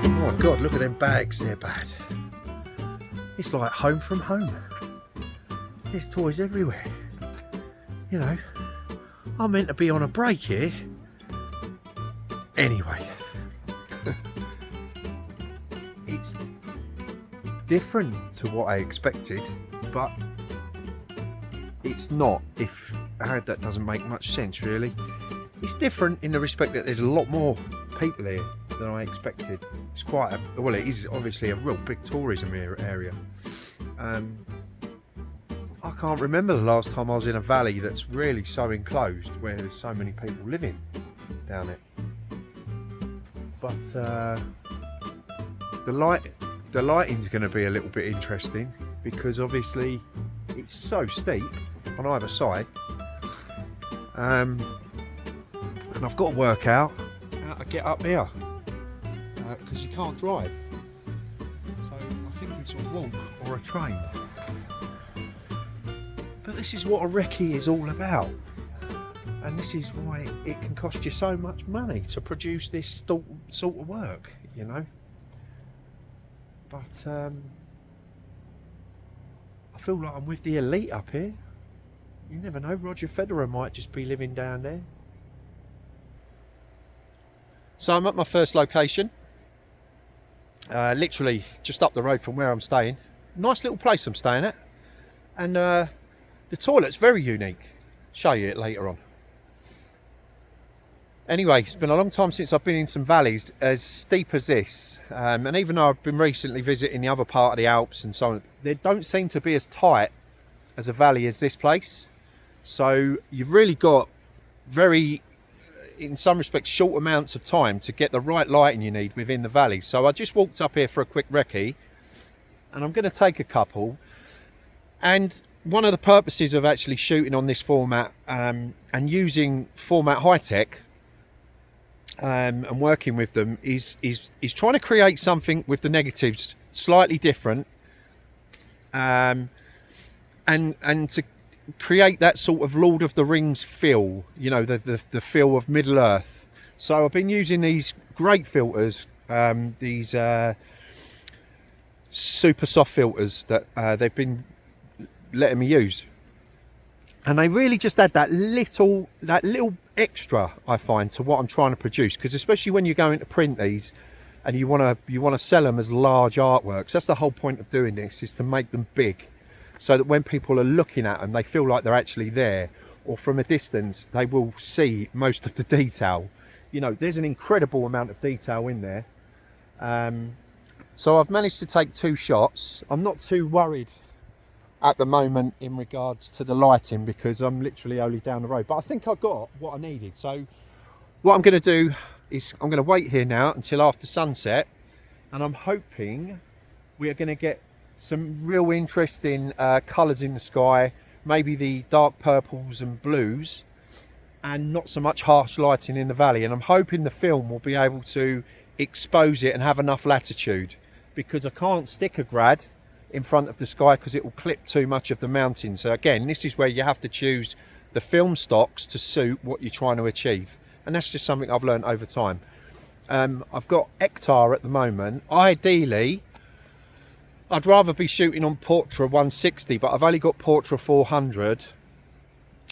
Oh my God, look at them bags, they're bad. It's like home from home. There's toys everywhere. You know, I'm meant to be on a break here. Anyway, it's different to what I expected, but it's not, if that doesn't make much sense really. It's different in the respect that there's a lot more people here than I expected. It's quite a, well, it is obviously a real big tourism area. I can't remember the last time I was in a valley that's really so enclosed, where there's so many people living down it. But the lighting's going to be a little bit interesting, because obviously it's so steep on either side, and I've got to work out how to get up here, because you can't drive, so I think it's a walk or a train. But this is what a recce is all about, and this is why it can cost you so much money to produce this sort of work, you know. But I feel like I'm with the elite up here. You never know, Roger Federer might just be living down there. So I'm at my first location, literally just up the road from where I'm staying. Nice little place I'm staying at, and the toilet's very unique. Show you it later on. Anyway, it's been a long time since I've been in some valleys as steep as this, and even though I've been recently visiting the other part of the Alps and so on, they don't seem to be as tight as a valley as this place. So you've really got very, in some respects, short amounts of time to get the right lighting you need within the valley. So I just walked up here for a quick recce, and I'm going to take a couple. And one of the purposes of actually shooting on this format and using Formatt Hitech and working with them is trying to create something with the negatives slightly different, and to create that sort of Lord of the Rings feel, you know, the feel of Middle Earth. So I've been using these great filters, these super soft filters that they've been letting me use, and they really just add that little extra, I find, to what I'm trying to produce. Because especially when you're going to print these and you want to sell them as large artworks, that's the whole point of doing this, is to make them big, so that when people are looking at them, they feel like they're actually there, or from a distance they will see most of the detail. You know, there's an incredible amount of detail in there. So I've managed to take 2 shots. I'm not too worried at the moment in regards to the lighting, because I'm literally only down the road, but I think I got what I needed. So what I'm going to do is I'm going to wait here now until after sunset, and I'm hoping we're going to get some real interesting colours in the sky, maybe the dark purples and blues, and not so much harsh lighting in the valley. And I'm hoping the film will be able to expose it and have enough latitude, because I can't stick a grad in front of the sky because it will clip too much of the mountain. So again, this is where you have to choose the film stocks to suit what you're trying to achieve, and that's just something I've learned over time. I've got hectare at the moment. Ideally I'd rather be shooting on Portra 160, but I've only got Portra 400,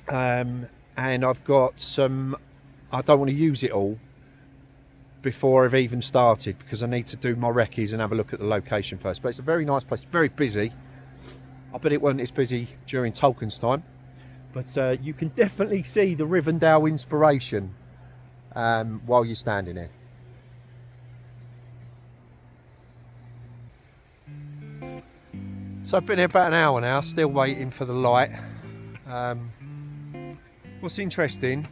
and I've got some, I don't want to use it all before I've even started, because I need to do my recce's and have a look at the location first. But it's a very nice place, very busy. I bet it wasn't as busy during Tolkien's time, but you can definitely see the Rivendell inspiration while you're standing here. So I've been here about an hour now, still waiting for the light. What's interesting,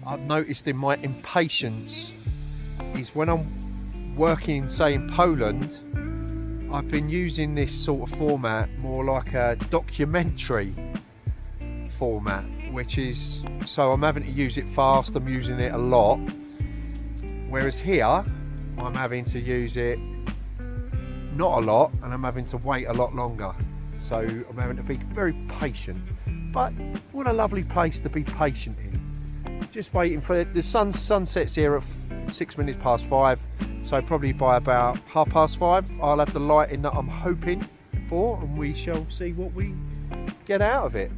I've noticed in my impatience, is when I'm working, say, in Poland, I've been using this sort of format more like a documentary format, which is, so I'm having to use it fast, I'm using it a lot, whereas here I'm having to use it not a lot, and I'm having to wait a lot longer, so I'm having to be very patient. But what a lovely place to be patient in. Just waiting for the sun. Sunsets here at 6 minutes past 5. So probably by about 5:30 I'll have the lighting that I'm hoping for, and we shall see what we get out of it.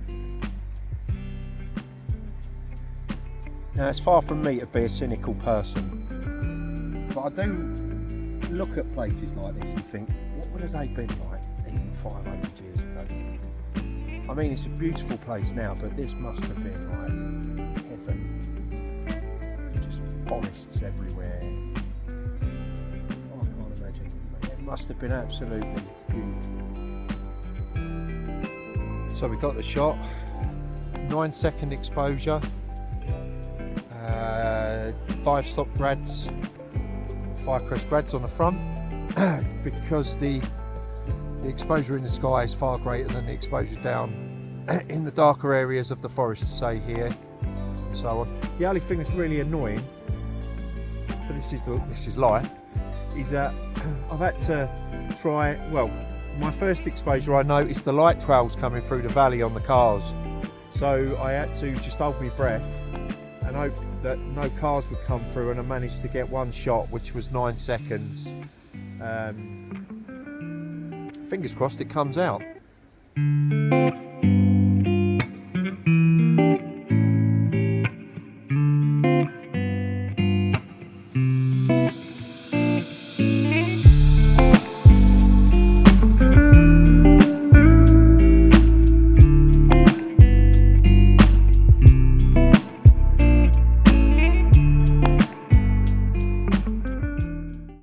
Now, it's far from me to be a cynical person, but I do look at places like this and think, what would have they been like even 500 years ago? I mean, it's a beautiful place now, but this must have been like heaven. Just forests everywhere. Oh, I can't imagine. It must have been absolutely beautiful. So we got the shot, 9-second exposure, 5-stop grads, Firecrest grads on the front, because the exposure in the sky is far greater than the exposure down in the darker areas of the forest, say here. So the only thing that's really annoying, but this is life, is that I've had to try. Well, my first exposure, I noticed the light trails coming through the valley on the cars, so I had to just hold my breath and hope that no cars would come through, and I managed to get one shot, which was 9 seconds. Fingers crossed it comes out.